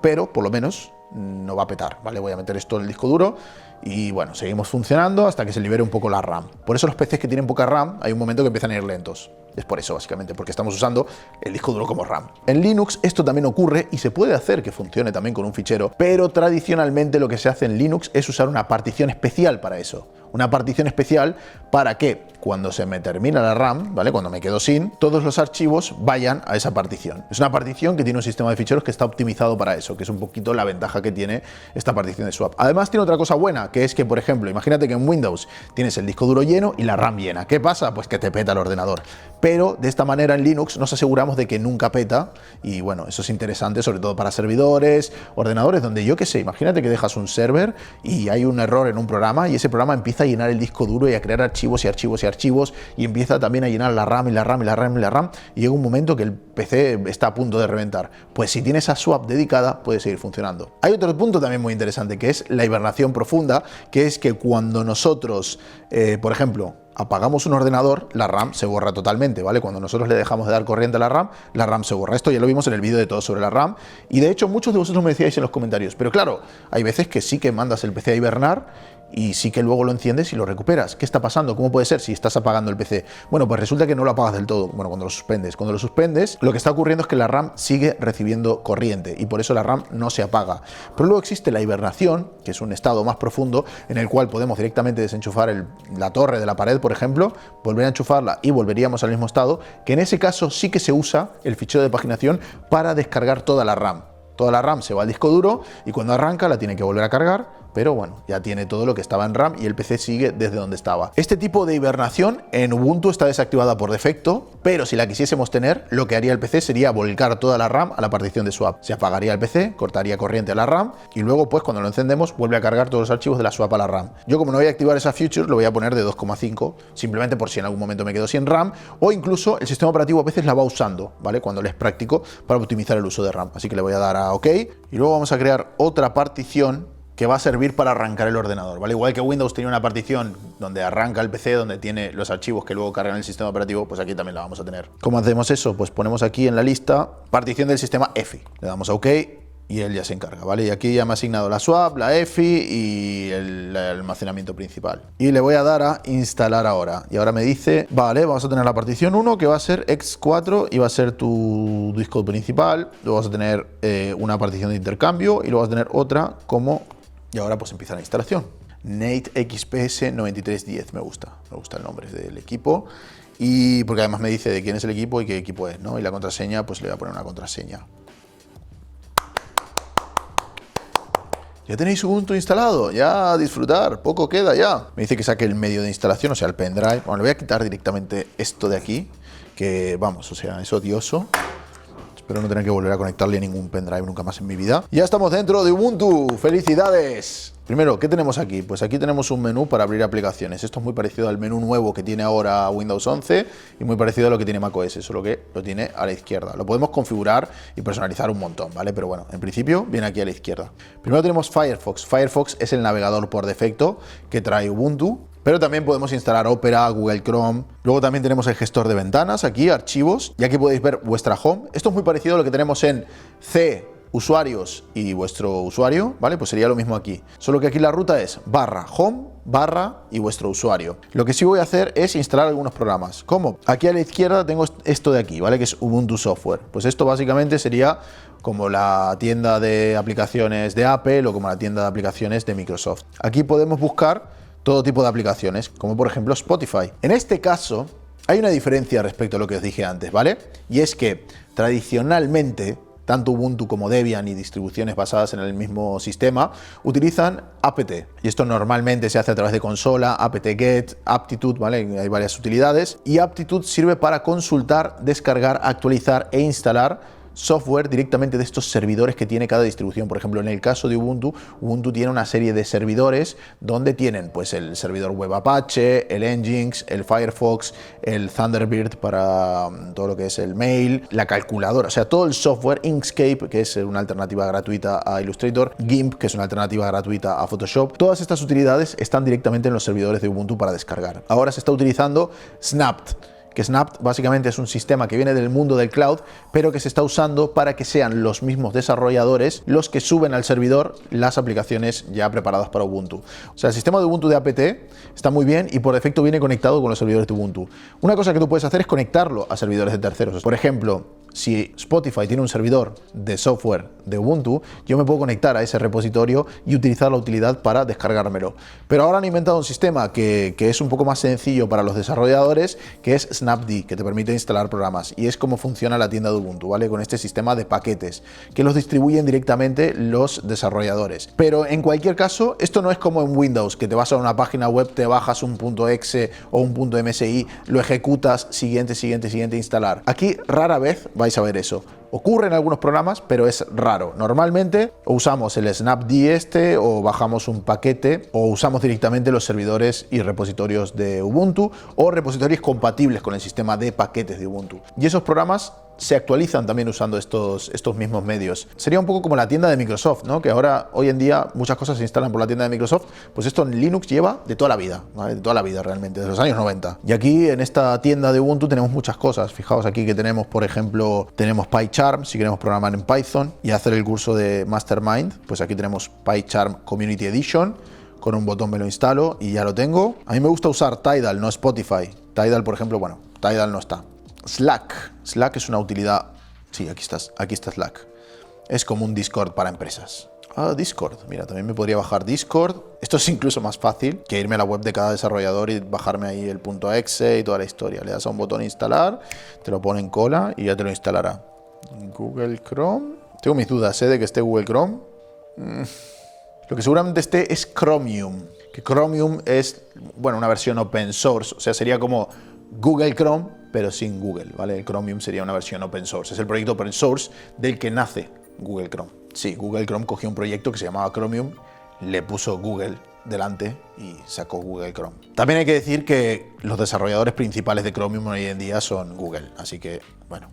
pero por lo menos no va a petar, ¿vale? Voy a meter esto en el disco duro y bueno, seguimos funcionando hasta que se libere un poco la RAM. Por eso los PCs que tienen poca RAM, hay un momento que empiezan a ir lentos. Es por eso, básicamente, porque estamos usando el disco duro como RAM. En Linux esto también ocurre y se puede hacer que funcione también con un fichero, pero tradicionalmente lo que se hace en Linux es usar una partición especial para eso. Una partición especial para que cuando se me termina la RAM, ¿vale? Cuando me quedo sin, todos los archivos vayan a esa partición. Es una partición que tiene un sistema de ficheros que está optimizado para eso, que es un poquito la ventaja que tiene esta partición de swap. Además tiene otra cosa buena, que es que, por ejemplo, imagínate que en Windows tienes el disco duro lleno y la RAM llena. ¿Qué pasa? Pues que te peta el ordenador. Pero de esta manera en Linux nos aseguramos de que nunca peta y bueno, eso es interesante sobre todo para servidores, ordenadores donde yo qué sé, imagínate que dejas un server y hay un error en un programa y ese programa empieza a llenar el disco duro y a crear archivos y archivos y archivos y empieza también a llenar la RAM y la RAM y la RAM y la RAM y llega un momento que el PC está a punto de reventar. Pues si tienes esa swap dedicada puede seguir funcionando. Hay otro punto también muy interesante que es la hibernación profunda, que es que cuando nosotros, por ejemplo, apagamos un ordenador, la RAM se borra totalmente, ¿vale? Cuando nosotros le dejamos de dar corriente a la RAM se borra. Esto ya lo vimos en el vídeo de todo sobre la RAM y de hecho muchos de vosotros me decíais en los comentarios, pero claro, hay veces que sí que mandas el PC a hibernar y sí que luego lo enciendes y lo recuperas. ¿Qué está pasando? ¿Cómo puede ser si estás apagando el PC? Bueno, pues resulta que no lo apagas del todo. Bueno, cuando lo suspendes. Cuando lo suspendes, lo que está ocurriendo es que la RAM sigue recibiendo corriente y por eso la RAM no se apaga. Pero luego existe la hibernación, que es un estado más profundo en el cual podemos directamente desenchufar la torre de la pared, por ejemplo, volver a enchufarla y volveríamos al mismo estado, que en ese caso sí que se usa el fichero de paginación para descargar toda la RAM. Toda la RAM se va al disco duro y cuando arranca la tiene que volver a cargar, pero bueno, ya tiene todo lo que estaba en RAM y el PC sigue desde donde estaba. Este tipo de hibernación en Ubuntu está desactivada por defecto, pero si la quisiésemos tener, lo que haría el PC sería volcar toda la RAM a la partición de swap. Se apagaría el PC, cortaría corriente a la RAM y luego pues cuando lo encendemos vuelve a cargar todos los archivos de la swap a la RAM. Yo como no voy a activar esa feature, lo voy a poner de 2,5, simplemente por si en algún momento me quedo sin RAM o incluso el sistema operativo a veces la va usando, ¿vale? Cuando le es práctico para optimizar el uso de RAM. Así que le voy a dar a OK y luego vamos a crear otra partición que va a servir para arrancar el ordenador, ¿vale? Igual que Windows tenía una partición donde arranca el PC, donde tiene los archivos que luego cargan el sistema operativo, pues aquí también la vamos a tener. ¿Cómo hacemos eso? Pues ponemos aquí en la lista partición del sistema EFI. Le damos a OK y él ya se encarga, ¿vale? Y aquí ya me ha asignado la swap, la EFI y el almacenamiento principal. Y le voy a dar a instalar ahora. Y ahora me dice, vale, vamos a tener la partición 1 que va a ser X4 y va a ser tu disco principal. Luego vas a tener una partición de intercambio y luego vas a tener otra como... Y ahora pues empieza la instalación. Nate XPS 9310 me gusta el nombre del equipo y porque además me dice de quién es el equipo y qué equipo es, ¿no? Y la contraseña, pues le voy a poner una contraseña. Ya tenéis Ubuntu instalado, ya a disfrutar, poco queda ya. Me dice que saque el medio de instalación, o sea, el pendrive. Bueno, le voy a quitar directamente esto de aquí, que vamos, o sea, es odioso. Espero no tener que volver a conectarle a ningún pendrive nunca más en mi vida. Ya estamos dentro de Ubuntu. ¡Felicidades! Primero, ¿qué tenemos aquí? Pues aquí tenemos un menú para abrir aplicaciones. Esto es muy parecido al menú nuevo que tiene ahora Windows 11 y muy parecido a lo que tiene macOS, solo que lo tiene a la izquierda. Lo podemos configurar y personalizar un montón, ¿vale? Pero bueno, en principio viene aquí a la izquierda. Primero tenemos Firefox. Firefox es el navegador por defecto que trae Ubuntu. Pero también podemos instalar Opera, Google Chrome. Luego también tenemos el gestor de ventanas, aquí, archivos. Y aquí podéis ver vuestra home. Esto es muy parecido a lo que tenemos en C, usuarios y vuestro usuario, ¿vale? Pues sería lo mismo aquí. Solo que aquí la ruta es /home, y vuestro usuario. Lo que sí voy a hacer es instalar algunos programas. ¿Cómo? Aquí a la izquierda tengo esto de aquí, ¿vale? Que es Ubuntu Software. Pues esto básicamente sería como la tienda de aplicaciones de Apple o como la tienda de aplicaciones de Microsoft. Aquí podemos buscar todo tipo de aplicaciones, como por ejemplo Spotify. En este caso, hay una diferencia respecto a lo que os dije antes, ¿vale? Y es que tradicionalmente, tanto Ubuntu como Debian y distribuciones basadas en el mismo sistema utilizan apt. Y esto normalmente se hace a través de consola, apt-get, aptitude, ¿vale? Hay varias utilidades. Y aptitude sirve para consultar, descargar, actualizar e instalar software directamente de estos servidores que tiene cada distribución. Por ejemplo, en el caso de Ubuntu, Ubuntu tiene una serie de servidores donde tienen pues el servidor web Apache, el Nginx, el Firefox, el Thunderbird para todo lo que es el mail, la calculadora, o sea, todo el software, Inkscape, que es una alternativa gratuita a Illustrator, GIMP, que es una alternativa gratuita a Photoshop. Todas estas utilidades están directamente en los servidores de Ubuntu para descargar. Ahora se está utilizando Snapped, que Snap básicamente es un sistema que viene del mundo del cloud, pero que se está usando para que sean los mismos desarrolladores los que suben al servidor las aplicaciones ya preparadas para Ubuntu. O sea, el sistema de Ubuntu de apt está muy bien y por defecto viene conectado con los servidores de Ubuntu. Una cosa que tú puedes hacer es conectarlo a servidores de terceros. Por ejemplo, si Spotify tiene un servidor de software de Ubuntu, yo me puedo conectar a ese repositorio y utilizar la utilidad para descargármelo. Pero ahora han inventado un sistema que es un poco más sencillo para los desarrolladores, que es Snapd, que te permite instalar programas. Y es como funciona la tienda de Ubuntu, ¿vale? Con este sistema de paquetes, que los distribuyen directamente los desarrolladores. Pero en cualquier caso, esto no es como en Windows, que te vas a una página web, te bajas un .exe o un .msi, lo ejecutas, siguiente, instalar. Aquí rara vez vais a ver eso. Ocurre en algunos programas, pero es raro. Normalmente o usamos el Snapd o bajamos un paquete o usamos directamente los servidores y repositorios de Ubuntu o repositorios compatibles con el sistema de paquetes de Ubuntu. Y esos programas se actualizan también usando estos mismos medios. Sería un poco como la tienda de Microsoft, ¿no? Que ahora, hoy en día, muchas cosas se instalan por la tienda de Microsoft. Pues esto en Linux lleva de toda la vida, ¿vale? De toda la vida realmente, desde los años 90. Y aquí en esta tienda de Ubuntu tenemos muchas cosas. Fijaos aquí que tenemos, por ejemplo, tenemos PyCharm, si queremos programar en Python y hacer el curso de Mastermind, pues aquí tenemos PyCharm Community Edition. Con un botón me lo instalo y ya lo tengo. A mí me gusta usar Tidal, no Spotify. Tidal, por ejemplo, bueno, Tidal no está. Slack es una utilidad. Sí, aquí está Slack. Es como un Discord para empresas. Discord. Mira, también me podría bajar Discord. Esto es incluso más fácil que irme a la web de cada desarrollador y bajarme ahí el .exe y toda la historia. Le das a un botón instalar, te lo pone en cola y ya te lo instalará. Google Chrome. Tengo mis dudas, de que esté Google Chrome. Lo que seguramente esté es Chromium. Que Chromium es, bueno, una versión open source. O sea, sería como Google Chrome, pero sin Google, ¿vale? El Chromium sería una versión open source. Es el proyecto open source del que nace Google Chrome. Sí, Google Chrome cogió un proyecto que se llamaba Chromium, le puso Google delante y sacó Google Chrome. También hay que decir que los desarrolladores principales de Chromium hoy en día son Google. Así que, bueno,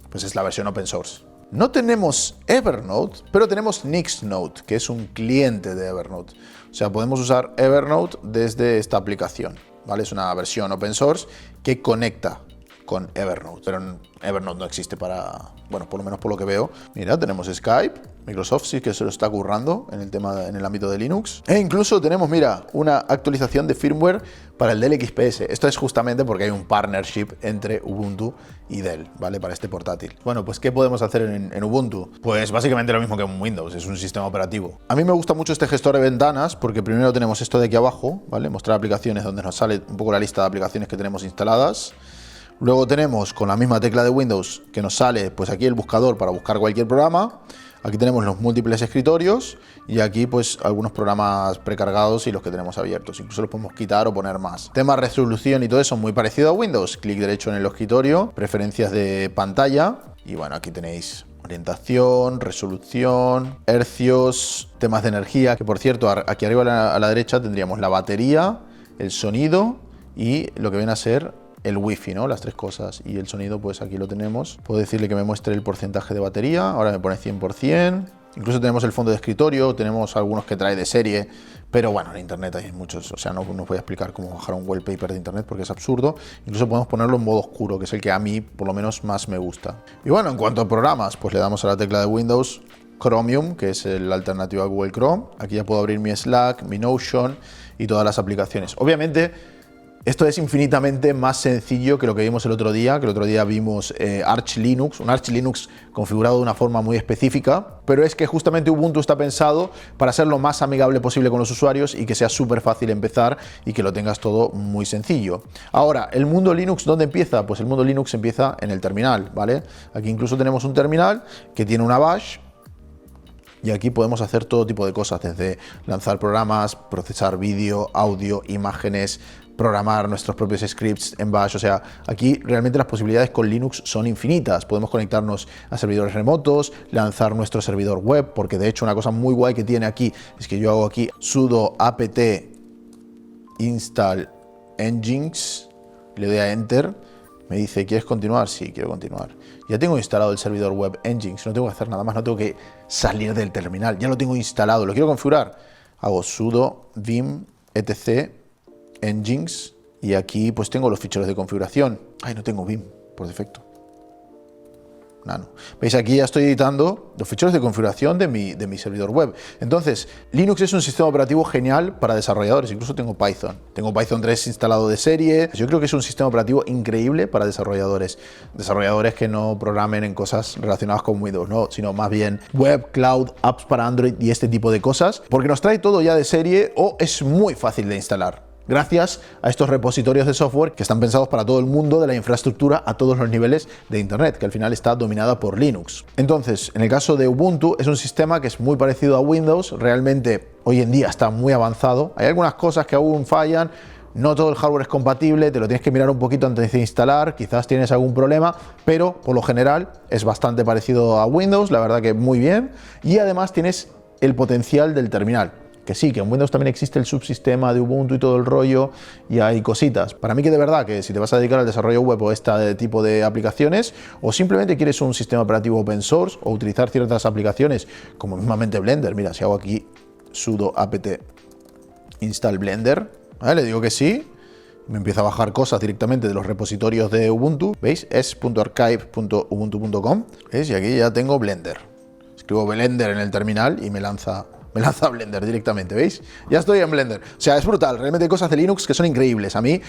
pues es la versión open source. No tenemos Evernote, pero tenemos Nixnote, que es un cliente de Evernote. O sea, podemos usar Evernote desde esta aplicación, ¿vale? Es una versión open source que conecta con Evernote, pero Evernote no existe para, bueno, por lo menos por lo que veo. Mira, tenemos Skype, Microsoft sí que se lo está currando en el ámbito de Linux. E incluso tenemos, mira, una actualización de firmware para el Dell XPS. Esto es justamente porque hay un partnership entre Ubuntu y Dell, ¿vale? Para este portátil. Bueno, pues ¿qué podemos hacer en Ubuntu? Pues básicamente lo mismo que en Windows, es un sistema operativo. A mí me gusta mucho este gestor de ventanas porque primero tenemos esto de aquí abajo, ¿vale? Mostrar aplicaciones, donde nos sale un poco la lista de aplicaciones que tenemos instaladas. Luego tenemos con la misma tecla de Windows que nos sale pues aquí el buscador para buscar cualquier programa. Aquí tenemos los múltiples escritorios y aquí pues algunos programas precargados y los que tenemos abiertos. Incluso los podemos quitar o poner más. Tema resolución y todo eso muy parecido a Windows. Clic derecho en el escritorio, preferencias de pantalla y bueno, aquí tenéis orientación, resolución, hercios, temas de energía, que por cierto aquí arriba a la derecha tendríamos la batería, el sonido y lo que viene a ser el wifi, ¿no? Las tres cosas. Y el sonido, pues aquí lo tenemos. Puedo decirle que me muestre el porcentaje de batería. Ahora me pone 100%. Incluso tenemos el fondo de escritorio. Tenemos algunos que trae de serie. Pero bueno, en internet hay muchos. O sea, no os voy a explicar cómo bajar un wallpaper de internet porque es absurdo. Incluso podemos ponerlo en modo oscuro, que es el que a mí, por lo menos, más me gusta. Y bueno, en cuanto a programas, pues le damos a la tecla de Windows Chromium, que es la alternativa a Google Chrome. Aquí ya puedo abrir mi Slack, mi Notion y todas las aplicaciones. Obviamente, esto es infinitamente más sencillo que lo que vimos el otro día, vimos Arch Linux, un Arch Linux configurado de una forma muy específica, pero es que justamente Ubuntu está pensado para ser lo más amigable posible con los usuarios y que sea súper fácil empezar y que lo tengas todo muy sencillo. Ahora, ¿el mundo Linux dónde empieza? Pues el mundo Linux empieza en el terminal, ¿vale? Aquí incluso tenemos un terminal que tiene una bash. Y aquí podemos hacer todo tipo de cosas, desde lanzar programas, procesar vídeo, audio, imágenes, programar nuestros propios scripts en bash. O sea, aquí realmente las posibilidades con Linux son infinitas. Podemos conectarnos a servidores remotos, lanzar nuestro servidor web, porque de hecho una cosa muy guay que tiene aquí es que yo hago aquí sudo apt install nginx, le doy a enter, me dice, ¿quieres continuar? Sí, quiero continuar. Ya tengo instalado el servidor web Nginx, no tengo que hacer nada más, no tengo que salir del terminal, ya lo tengo instalado, lo quiero configurar. Hago sudo vim etc nginx y aquí pues tengo los ficheros de configuración. Ay, no tengo Vim por defecto. Nano. ¿Veis? Aquí ya estoy editando los ficheros de configuración de mi servidor web. Entonces, Linux es un sistema operativo genial para desarrolladores. Incluso tengo Python. Tengo Python 3 instalado de serie. Yo creo que es un sistema operativo increíble para desarrolladores. Desarrolladores que no programen en cosas relacionadas con Windows, no, sino más bien web, cloud, apps para Android y este tipo de cosas. Porque nos trae todo ya de serie o es muy fácil de instalar, gracias a estos repositorios de software que están pensados para todo el mundo de la infraestructura a todos los niveles de Internet, que al final está dominada por Linux. Entonces, en el caso de Ubuntu, es un sistema que es muy parecido a Windows, realmente hoy en día está muy avanzado. Hay algunas cosas que aún fallan, no todo el hardware es compatible, te lo tienes que mirar un poquito antes de instalar, quizás tienes algún problema, pero por lo general es bastante parecido a Windows, la verdad que muy bien, y además tienes el potencial del terminal. Que sí, que en Windows también existe el subsistema de Ubuntu y todo el rollo, y hay cositas. Para mí que de verdad que si te vas a dedicar al desarrollo web o este tipo de aplicaciones, o simplemente quieres un sistema operativo open source o utilizar ciertas aplicaciones como mismamente Blender, mira, si hago aquí sudo apt install Blender, ¿vale? Le digo que sí, me empieza a bajar cosas directamente de los repositorios de Ubuntu, ¿veis? es.archive.ubuntu.com, ¿veis? Y aquí ya tengo Blender. Escribo Blender en el terminal y me lanza Blender directamente, ¿veis? Ya estoy en Blender. O sea, es brutal. Realmente hay cosas de Linux que son increíbles. A mí,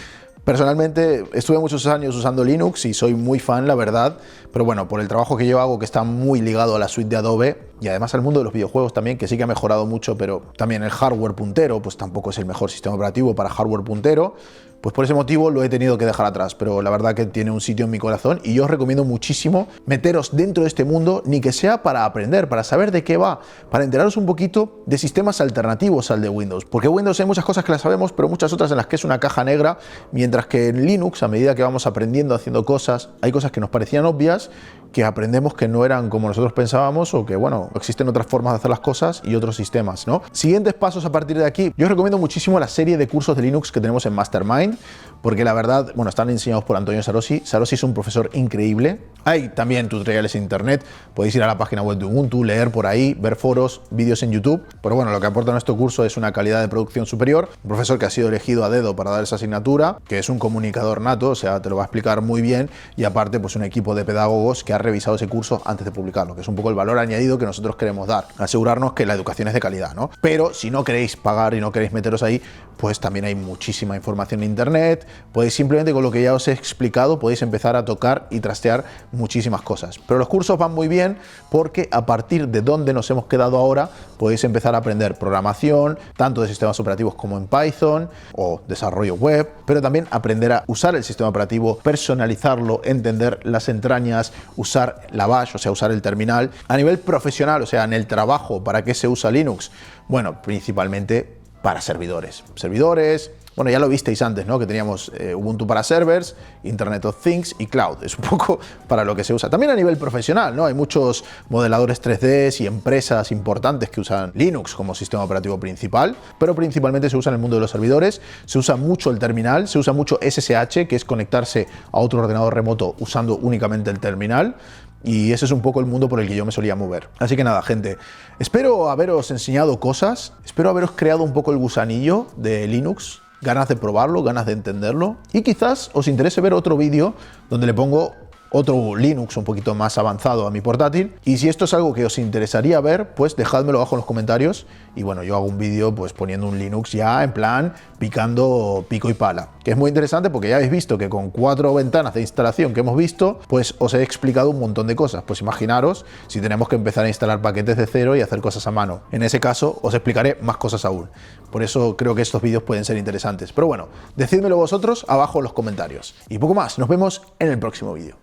personalmente, estuve muchos años usando Linux y soy muy fan, la verdad. Pero bueno, por el trabajo que yo hago, que está muy ligado a la suite de Adobe y además al mundo de los videojuegos también, que sí que ha mejorado mucho, pero también el hardware puntero, pues tampoco es el mejor sistema operativo para hardware puntero. Pues por ese motivo lo he tenido que dejar atrás, pero la verdad que tiene un sitio en mi corazón y yo os recomiendo muchísimo meteros dentro de este mundo, ni que sea para aprender, para saber de qué va, para enteraros un poquito de sistemas alternativos al de Windows. Porque Windows hay muchas cosas que las sabemos, pero muchas otras en las que es una caja negra, mientras que en Linux, a medida que vamos aprendiendo, haciendo cosas, hay cosas que nos parecían obvias, que aprendemos que no eran como nosotros pensábamos o que, bueno, existen otras formas de hacer las cosas y otros sistemas, ¿no? Siguientes pasos a partir de aquí. Yo os recomiendo muchísimo la serie de cursos de Linux que tenemos en Mastermind, porque la verdad, bueno, están enseñados por Antonio Sarosi. Sarosi es un profesor increíble. Hay también tutoriales en internet, podéis ir a la página web de Ubuntu, leer por ahí, ver foros, vídeos en YouTube, pero bueno, lo que aporta nuestro curso es una calidad de producción superior. Un profesor que ha sido elegido a dedo para dar esa asignatura, que es un comunicador nato, o sea, te lo va a explicar muy bien, y aparte, pues un equipo de pedagogos que ha revisado ese curso antes de publicarlo, que es un poco el valor añadido que nosotros queremos dar, asegurarnos que la educación es de calidad, ¿no? Pero si no queréis pagar y no queréis meteros ahí, pues también hay muchísima información en internet, podéis simplemente con lo que ya os he explicado, podéis empezar a tocar y trastear muchísimas cosas. Pero los cursos van muy bien porque a partir de donde nos hemos quedado ahora, podéis empezar a aprender programación, tanto de sistemas operativos como en Python o desarrollo web, pero también aprender a usar el sistema operativo, personalizarlo, entender las entrañas, usar la bash, o sea, usar el terminal. A nivel profesional, o sea, en el trabajo, ¿para qué se usa Linux? Bueno, principalmente para servidores. Bueno, ya lo visteis antes, ¿no? Que teníamos Ubuntu para servers, Internet of Things y Cloud. Es un poco para lo que se usa. También a nivel profesional, ¿no? Hay muchos modeladores 3D y empresas importantes que usan Linux como sistema operativo principal, pero principalmente se usa en el mundo de los servidores. Se usa mucho el terminal, se usa mucho SSH, que es conectarse a otro ordenador remoto usando únicamente el terminal. Y ese es un poco el mundo por el que yo me solía mover. Así que nada, gente, espero haberos enseñado cosas, espero haberos creado un poco el gusanillo de Linux, ganas de probarlo, ganas de entenderlo, y quizás os interese ver otro vídeo donde le pongo otro Linux un poquito más avanzado a mi portátil, y si esto es algo que os interesaría ver, pues dejádmelo abajo en los comentarios y bueno, yo hago un vídeo pues poniendo un Linux ya en plan picando pico y pala, que es muy interesante porque ya habéis visto que con 4 ventanas de instalación que hemos visto, pues os he explicado un montón de cosas. Pues imaginaros si tenemos que empezar a instalar paquetes de cero y hacer cosas a mano. En ese caso os explicaré más cosas aún. Por eso creo que estos vídeos pueden ser interesantes. Pero bueno, decídmelo vosotros abajo en los comentarios. Y poco más, nos vemos en el próximo vídeo.